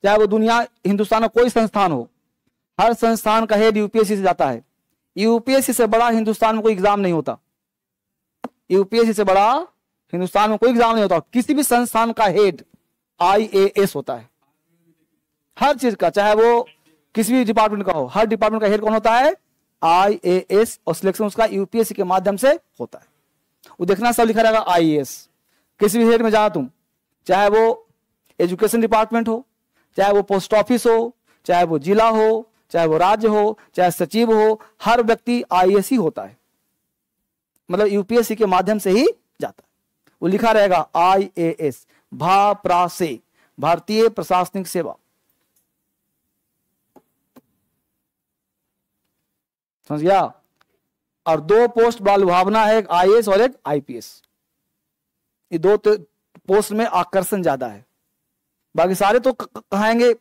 चाहे वो दुनिया हिंदुस्तान में कोई संस्थान हो, हर संस्थान का हेड यूपीएससी से जाता है। यूपीएससी से बड़ा हिंदुस्तान में कोई एग्जाम नहीं होता। यूपीएससी से बड़ा हिंदुस्तान में कोई एग्जाम नहीं होता। किसी भी संस्थान का हेड आईएएस होता है, हर चीज का, चाहे वो किसी भी डिपार्टमेंट का हो। हर डिपार्टमेंट का हेड कौन होता है? आईएएस। और सिलेक्शन उसका यूपीएससी के माध्यम से होता है। वो देखना सब लिखा रहेगा आईएएस। किसी भी हेड में जाओ तुम, चाहे वो एजुकेशन डिपार्टमेंट हो, चाहे वो पोस्ट ऑफिस हो, चाहे वो जिला हो, चाहे वो राज्य हो, चाहे सचिव हो, हर व्यक्ति आईएएस ही होता है। मतलब यूपीएससी के माध्यम से ही जाता है। वो लिखा रहेगा आईएएस, भाप्रासे, भारतीय प्रशासनिक सेवा। समझ गया? और दो पोस्ट बड़ा लुभावना है, एक आईएएस और एक आईपीएस। ये दो पोस्ट में आकर्षण ज्यादा है। बाकी सारे तो कहाएंगे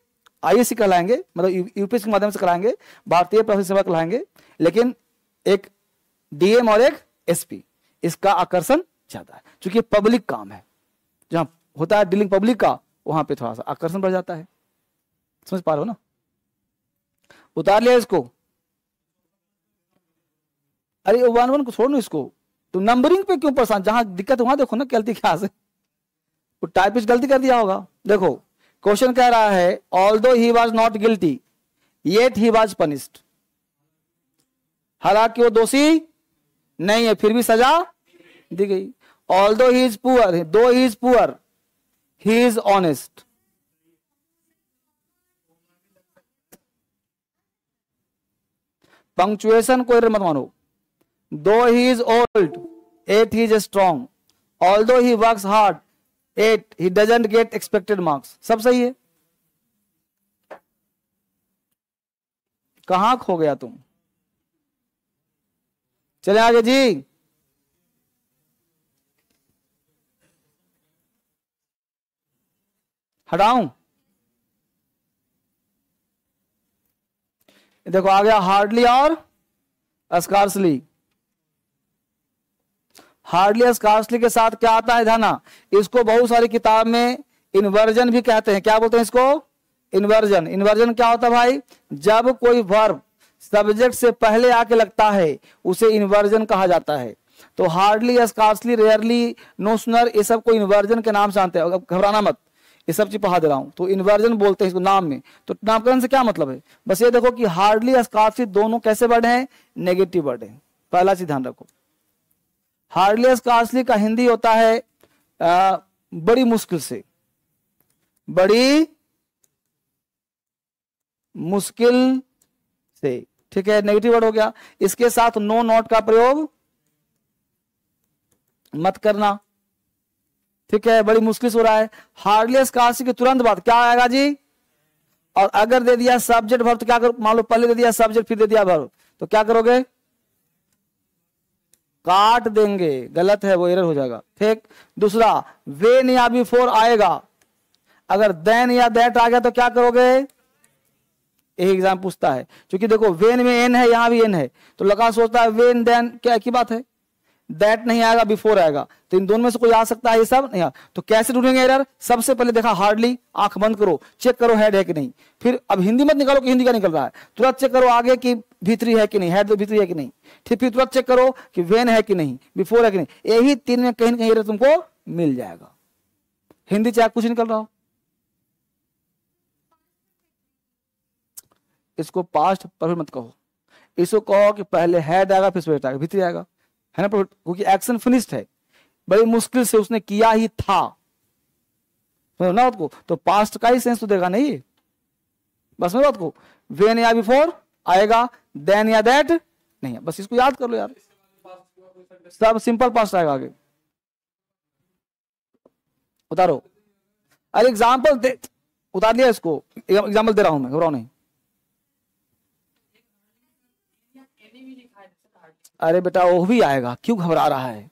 आईएएस ही कहलाएंगे, मतलब यूपीएससी के माध्यम से कराएंगे, भारतीय प्रशासनिक सेवा कहलाएंगे। लेकिन एक डीएम और एक एसपी, इसका आकर्षण ज्यादा है, क्योंकि पब्लिक काम है। जहां होता है डीलिंग पब्लिक का, वहां पे थोड़ा सा आकर्षण बढ़ जाता है। समझ पा रहे हो ना? उतार लिया इसको। अरे 1-1 को छोड़ो इसको, तो नंबरिंग पे क्यों परेशान? जहां दिक्कत वहां देखो ना, गलती क्या से वो टाइपिस्ट गलती कर दिया होगा। देखो क्वेश्चन कह रहा है although he was not guilty yet he was punished. हालांकि वो दोषी नहीं है, फिर भी सजा दी गई। Although he is poor, though he is poor, he is honest. Punctuation को एरर मत मानो। Though he is old, yet he is strong. Although he works hard, yet he doesn't get expected marks. सब सही है। कहां खो गया तुम? चले आगे जी। हटाऊं? देखो आ गया हार्डली और स्कार्सली। हार्डली स्कार्सली के साथ क्या आता है? ध्यान, इसको बहुत सारी किताब में इन्वर्जन भी कहते हैं। क्या बोलते हैं इसको? इन्वर्जन। इन्वर्जन क्या होता है भाई? जब कोई वर्ब सब्जेक्ट से पहले आके लगता है उसे इन्वर्जन कहा जाता है। तो hardly, scarcely, rarely, no sooner, ये सब को इन्वर्जन के नाम से जानते हैं। घबराना मत, ये सब चीज पढ़ा दे रहा हूं। तो इन्वर्जन बोलते हैं इसको नाम में। तो नामकरण से क्या मतलब है? बस ये देखो कि हार्डली स्कार्सली दोनों कैसे वर्ड हैं? नेगेटिव वर्ड है। पहला चीज ध्यान रखो। हार्डली स्कार्सली का हिंदी होता है बड़ी मुश्किल से। बड़ी मुश्किल से, ठीक है, नेगेटिव वर्ड हो गया। इसके साथ नो नॉट का प्रयोग मत करना, ठीक है, बड़ी मुश्किल से हो रहा है। हार्डली स्कार्सली के तुरंत बाद क्या आएगा जी? और अगर दे दिया सब्जेक्ट वर्ब तो क्या करो? मान लो पहले दे दिया सब्जेक्ट फिर दे दिया वर्ब, तो क्या करोगे? काट देंगे। गलत है, वो एरर हो जाएगा। ठीक। दूसरा, वेन या बिफोर आएगा, अगर देन या दैट आ गया तो क्या करोगे? यही एग्जाम पूछता है। क्योंकि देखो वेन में एन है, यहां भी एन है, तो लगा सोचता है वेन देन, क्या की बात है? दैट नहीं आएगा, बिफोर आएगा, तो इन दोनों में से कोई आ सकता है, ये सब नहीं। तो कैसे ढूंढेंगे एरर? सबसे पहले देखा हार्डली, आंख बंद करो, चेक करो हेड है कि नहीं। फिर अब हिंदी मत निकालो कि हिंदी का निकल रहा है, तुरंत चेक करो आगे की भीतरी है कि नहीं, हेड तो भीतरी है कि नहीं। फिर तुरंत चेक करो कि वेन है कि नहीं, बिफोर है कि नहीं। यही तीन में कहीं ना कहीं एरर तुमको मिल जाएगा। हिंदी चाहे कुछ निकल रहा हो। इसको पास्ट परफेक्ट मत कहो, इसको कहो कि पहले हेड आएगा फिर स्वेट आएगा, भीतरी आएगा, है ना, क्योंकि एक्शन फिनिश्ड है, बड़ी मुश्किल से उसने किया ही था ना बात को, तो पास्ट का ही सेंस तो देगा नहीं। बस में बात को, वेन या बिफोर आएगा, देन या दैट नहीं है। बस इसको याद कर लो यार, सब सिंपल पास्ट आएगा आगे। उतारो, अरे एग्जाम्पल दे, उतार लिया इसको, एग्जाम्पल दे रहा हूं मैं, घबराओ नहीं। अरे बेटा वो भी आएगा, क्यों घबरा रहा है,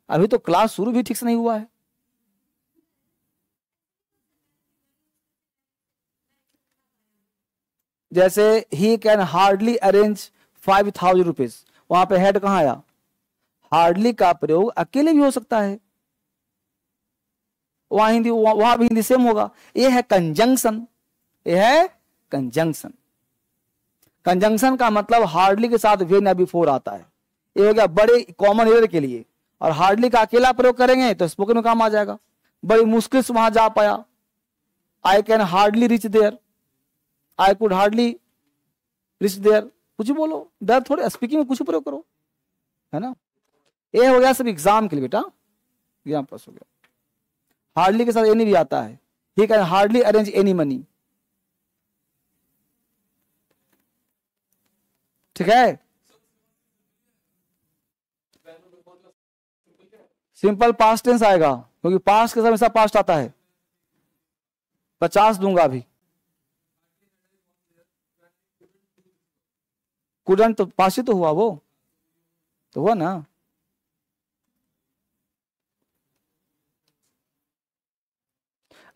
अभी तो क्लास शुरू भी ठीक से नहीं हुआ है। जैसे he can hardly arrange 5,000 rupees, वहां पे हेड कहां आया, हार्डली का प्रयोग अकेले भी हो सकता है, वहां हिंदी, वहां भी हिंदी सेम होगा। ये है कंजंक्शन, ये है कंजंक्शन। कंजंक्शन का मतलब हार्डली के साथ वेन या बिफोर आता है, ये हो गया बड़े कॉमन एरर के लिए। और हार्डली का अकेला प्रयोग करेंगे तो स्पोकन में काम आ जाएगा, बड़ी मुश्किल से वहां जा पाया, I can hardly reach there, I could hardly reach there, कुछ भी बोलो, डर थोड़े, स्पीकिंग में कुछ प्रयोग करो, है ना। ये हो गया सब एग्जाम के लिए बेटा, एग्जाम पास हो गया। हार्डली के साथ एनी भी आता है, he can hardly arrange any money, ठीक है। सिंपल पास्ट टेंस आएगा, क्योंकि पास्ट के साथ हमेशा पास्ट आता है। 50 दूंगा अभी, कुडंट तो पास ही तो हुआ, वो तो हुआ ना।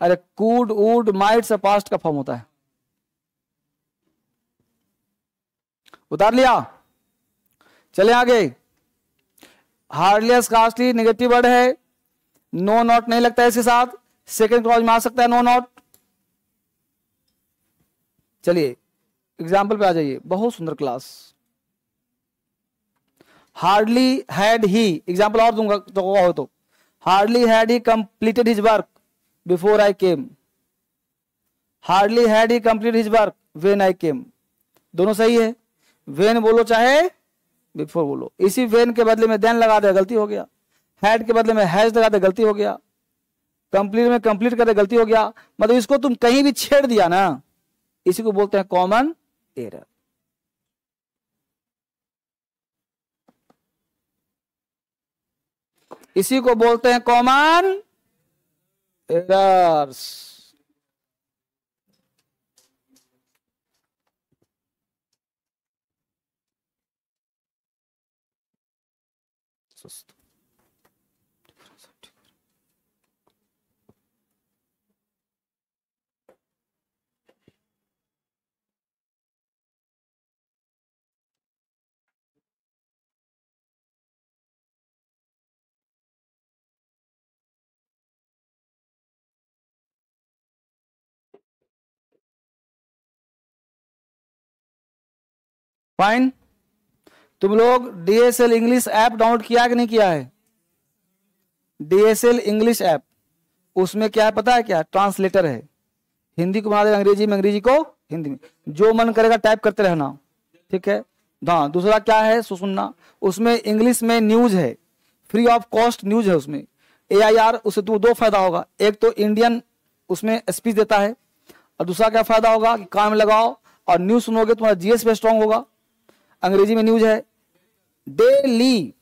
अरे कूड वुड माइट से पास्ट का फॉर्म होता है। उतार लिया, चले आगे। हार्डली स्कार्सली नेगेटिव वर्ड है, नो नॉट नहीं लगता है इसके साथ, सेकंड क्लॉज में आ सकता है नो नॉट। चलिए एग्जाम्पल पे आ जाइए, बहुत सुंदर class. Hardly had he, example और दूंगा तो हो तो, hardly had he completed his work before I came, hardly had he completed his work when I came, दोनों सही है। व्हेन बोलो चाहे बिफोर बोलो, इसी व्हेन के बदले में देन लगा दे गलती हो गया, हैड के बदले में हैज लगा दे गलती हो गया, कंप्लीट में कंप्लीट कर दे गलती हो गया। मतलब इसको तुम कहीं भी छेड़ दिया ना, इसी को बोलते हैं कॉमन एरर। इसी को बोलते हैं कॉमन एरर्स। फाइन, तुम लोग डीएसएल इंग्लिश ऐप डाउनलोड किया कि नहीं किया है? डीएसएल इंग्लिश ऐप, उसमें क्या है पता है, क्या ट्रांसलेटर है, हिंदी को बना देगा अंग्रेजी में, अंग्रेजी को हिंदी में, जो मन करेगा टाइप करते रहना, ठीक है। हाँ, दूसरा क्या है सुनना, उसमें इंग्लिश में न्यूज है, फ्री ऑफ कॉस्ट न्यूज है उसमें, AIR, उससे तुम दो फायदा होगा, एक तो इंडियन उसमें स्पीच देता है, और दूसरा क्या फायदा होगा कि काम लगाओ और न्यूज सुनोगे, तुम्हारा GS पे स्ट्रांग होगा। अंग्रेजी में न्यूज है, डेली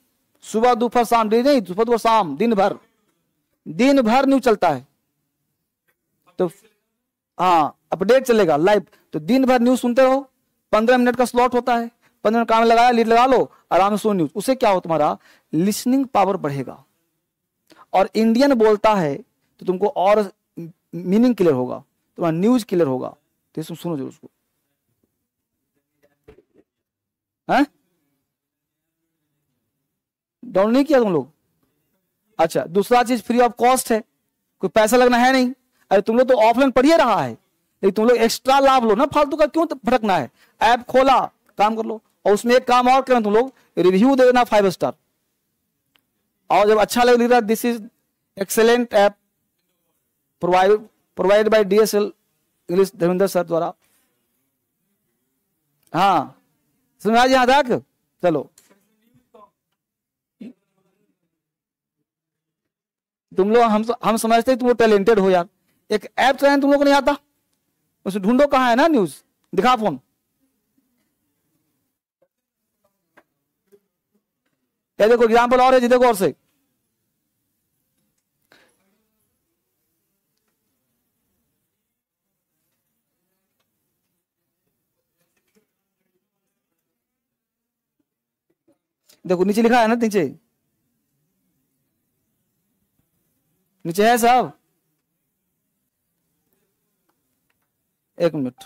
सुबह दोपहर शाम, डेली नहीं सुबह दोपहर शाम, दिन भर न्यूज चलता है, तो हाँ अपडेट चलेगा लाइव, तो दिन भर न्यूज सुनते रहो। 15 मिनट का स्लॉट होता है, 15 मिनट काम लगाया, लीड लगा लो, आराम से सुनो न्यूज। उससे क्या हो, तुम्हारा लिसनिंग पावर बढ़ेगा, और इंडियन बोलता है तो तुमको और मीनिंग क्लियर होगा, तुम्हारा न्यूज क्लियर होगा, तो तुम सुनो जरूर उसको। डाउनलोड नहीं किया तुम लोग? अच्छा, दूसरा चीज फ्री ऑफ कॉस्ट है, कोई पैसा लगना है नहीं। अरे तुम लोग तो ऑफलाइन पढ़िए रहा है, लेकिन तुम लोग एक्स्ट्रा लाभ लो ना, फालतू का क्यों भटकना है। ऐप खोला, काम कर लो, और उसमें एक काम और करना, तुम लोग रिव्यू दे देना 5 स्टार, और जब अच्छा लगे लिख this is excellent app provide by DSL English Dharmendra sir द्वारा। हाँ समझ आज यहां तक, चलो तुम लोग, हम समझते हैं तुम लोग टैलेंटेड हो यार। एक ऐप चलाने तुम लोग को नहीं आता, उसमें ढूंढो कहाँ है ना न्यूज, दिखा फोन, या देखो एग्जाम्पल और है जी, देखो और से, देखो नीचे लिखा है ना, नीचे नीचे है साहब, एक मिनट,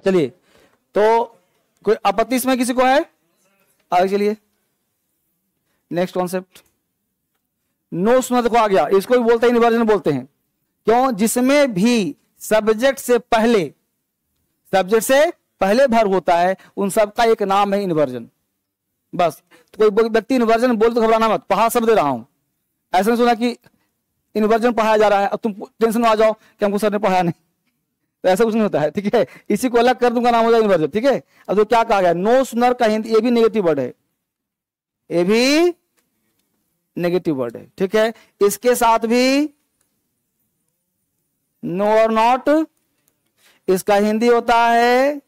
चलिए, तो कोई आपत्ति इसमें किसी को है? आगे चलिए, नेक्स्ट कॉन्सेप्ट, नो सुना, देखो आ गया, इसको भी बोलते हैं इन्वर्जन बोलते हैं, क्यों? जिसमें भी सब्जेक्ट से पहले भर होता है, उन सब का एक नाम है इन्वर्जन। बस, तो कोई व्यक्ति इन्वर्जन बोल तो घबराना मत, पढ़ा सब दे रहा हूं, ऐसा नहीं सुना कि इन्वर्जन पढ़ाया जा रहा है अब तुम टेंशन में आ जाओ कि हमको सर ने पढ़ाया नहीं, तो ऐसा कुछ नहीं होता है, ठीक है? इसी को अलग कर दूंगा, नाम हो जाएगा इन्वर्जन, ठीक है? अब तो क्या कहा गया, नो सुनर का हिंदी, ये भी नेगेटिव वर्ड है, ये भी नेगेटिव वर्ड है, ठीक है? इसके साथ भी नो और नॉट, इसका हिंदी होता है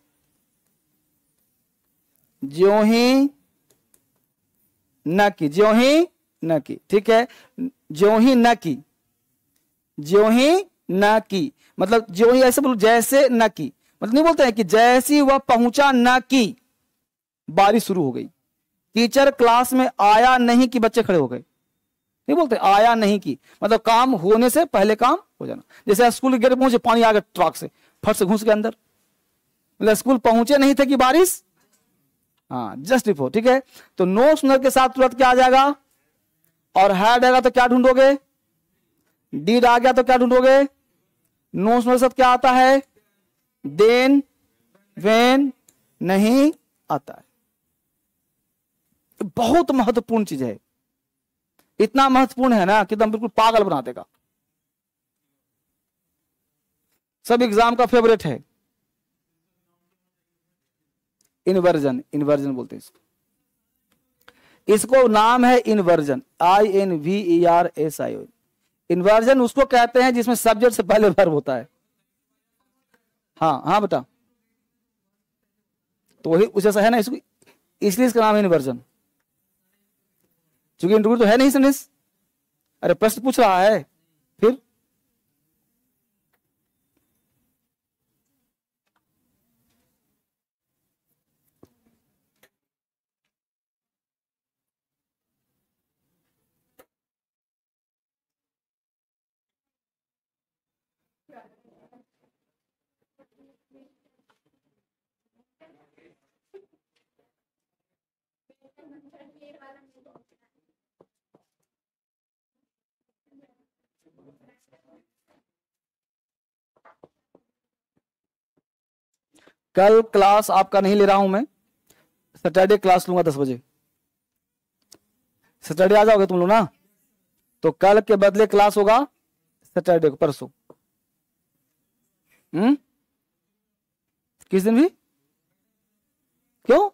ज्यों ही न की, ज्यों ही न की, ठीक है? ज्यों ही न की, ज्यों ही न की, मतलब ज्यों ही ऐसे बोलो जैसे न की, मतलब नहीं बोलते हैं कि जैसी वह पहुंचा न की, बारिश शुरू हो गई, टीचर क्लास में आया नहीं कि बच्चे खड़े हो गए, नहीं बोलते आया नहीं की, मतलब काम होने से पहले काम हो जाना। जैसे स्कूल के गेट पहुंचे, पानी आ गया ट्रक से, फट से घुस के अंदर, मतलब स्कूल पहुंचे नहीं थे कि बारिश, हाँ जस्ट बिफोर, ठीक है। तो नो सूनर के साथ तुरंत क्या आ जाएगा, और हैड आएगा तो क्या ढूंढोगे, डीड आ गया तो क्या ढूंढोगे, नो सूनर के साथ क्या आता है, देन, वेन नहीं आता है। बहुत महत्वपूर्ण चीज है, इतना महत्वपूर्ण है ना कि तुम बिल्कुल पागल बना देगा। सब एग्जाम का फेवरेट है इन्वर्जन, इन्वर्जन बोलते हैं इसको नाम है इन्वर्जन, INVERSION। इन्वर्जन उसको कहते हैं जिसमें सब्जेक्ट से पहले वर्ब होता है। हाँ हाँ बेटा, तो वही उस जैसा है ना इसको, इसलिए इसका नाम है इन्वर्जन, क्योंकि इंटरव्यू तो है नहीं सेंटेंस, अरे प्रश्न पूछ रहा है। फिर कल क्लास आपका नहीं ले रहा हूं मैं, सैटरडे क्लास लूंगा 10 बजे। सैटरडे आ जाओगे तुम लोग ना, तो कल के बदले क्लास होगा सैटरडे को, परसों। किस दिन भी, क्यों,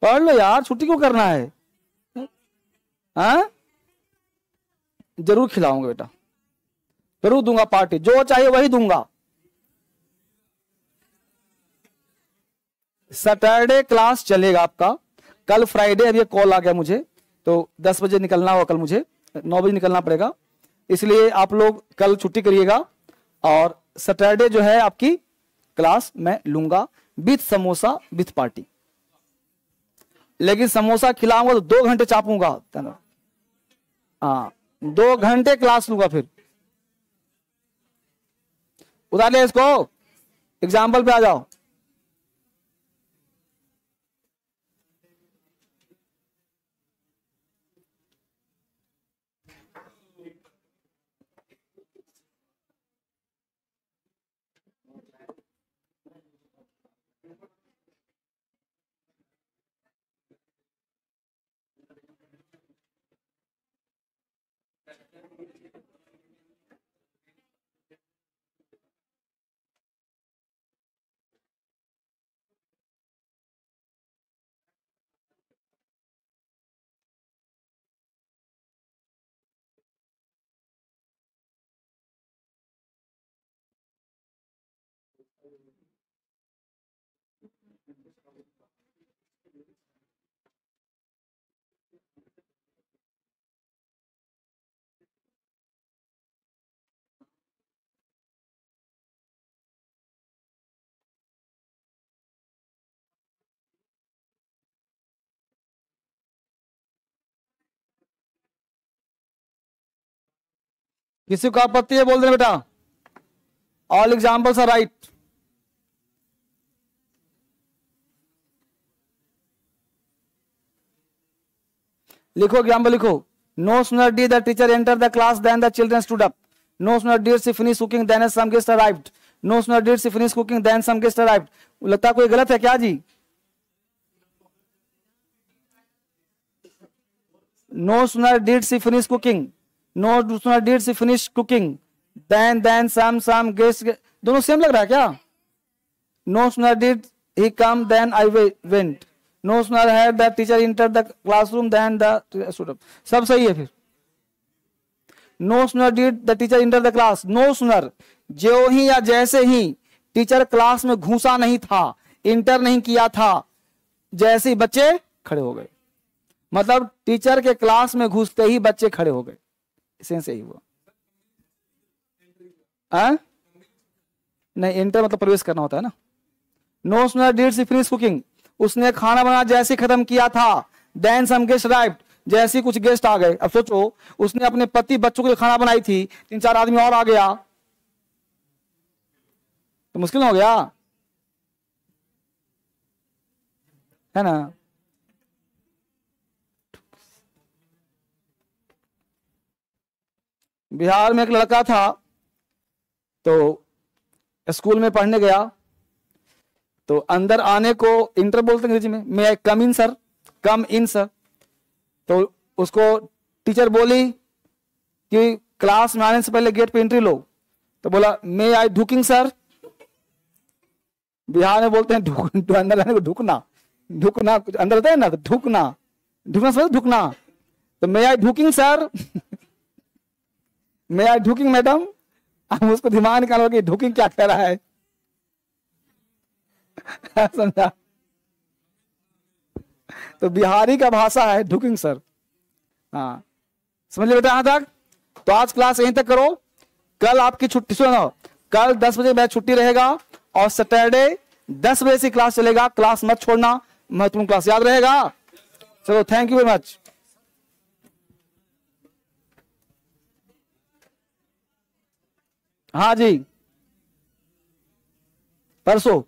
पढ़ लो यार, छुट्टी क्यों करना है, हाँ जरूर खिलाऊंगा बेटा, जरूर दूंगा पार्टी, जो चाहिए वही दूंगा। सैटरडे क्लास चलेगा आपका, कल फ्राइडे, अब ये कॉल आ गया मुझे, तो 10 बजे निकलना होगा कल, मुझे 9 बजे निकलना पड़ेगा, इसलिए आप लोग कल छुट्टी करिएगा। और सैटरडे जो है आपकी क्लास मैं लूंगा विथ समोसा विथ पार्टी, लेकिन समोसा खिलाऊंगा तो 2 घंटे चापूंगा, हाँ 2 घंटे क्लास लूंगा। फिर उतार ले इसको, एग्जाम्पल पे आ जाओ। किसी को आपत्ति है बोल देना बेटा, ऑल एग्जाम्पल्स आर राइट। लिखो एग्जाम्पल लिखो, no sooner did the teacher enter the class then the children stood up, no sooner did she finish cooking then some guest arrived, no sooner did she finish cooking then some guest arrived. लगता कोई गलत है क्या जी, no sooner did she finish cooking, no sooner did she finish cooking then some guest, दोनों सेम लग रहा है क्या, no sooner did he come then I went, no sooner had the teacher enter the classroom then the stood up, सब सही है। फिर no sooner did the teacher enter the class, no sooner जो ही या जैसे ही टीचर क्लास में घुसा नहीं था, इंटर नहीं किया था, जैसे ही बच्चे खड़े हो गए, मतलब टीचर के क्लास में घुसते ही बच्चे खड़े हो गए, सेंस यही हुआ। नहीं, एंटर मतलब प्रवेश करना होता है ना। No sooner did she finish cooking, उसने खाना बनाना जैसे खत्म किया था, देन सम गेस्ट अराइव्ड, जैसे कुछ गेस्ट आ गए। अब सोचो, उसने अपने पति बच्चों के लिए खाना बनाई थी, 3-4 आदमी और आ गया तो मुश्किल हो गया। है ना। बिहार में एक लड़का था, तो स्कूल में पढ़ने गया, तो अंदर आने को इंटर बोलते हैं अंग्रेजी में, मे आई कम इन सर, कम इन सर। तो उसको टीचर बोली कि क्लास में आने से पहले गेट पे एंट्री लो, तो बोला मे आई ढुकिंग सर। बिहार में बोलते हैं अंदर आने को ढुकना, ढुकना अंदर होता है ना, तो ढुकना, ढुकना समझ, ढुकना। तो मे आई ढुकिंग सर, मे आई ढुकिंग मैडम। हम उसको दिमाग निकालो कि ढुकिंग क्या कह रहा है। समझा। तो बिहारी का भाषा है ढुकिंग सर। हाँ, समझ बेटा यहां तक। तो आज क्लास यहीं तक करो, कल आपकी छुट्टी, सुनो, कल 10 बजे बैच छुट्टी रहेगा, और सैटरडे 10 बजे से क्लास चलेगा, क्लास मत छोड़ना, महत्वपूर्ण क्लास, याद रहेगा। चलो, थैंक यू वेरी मच। हाँ जी, परसों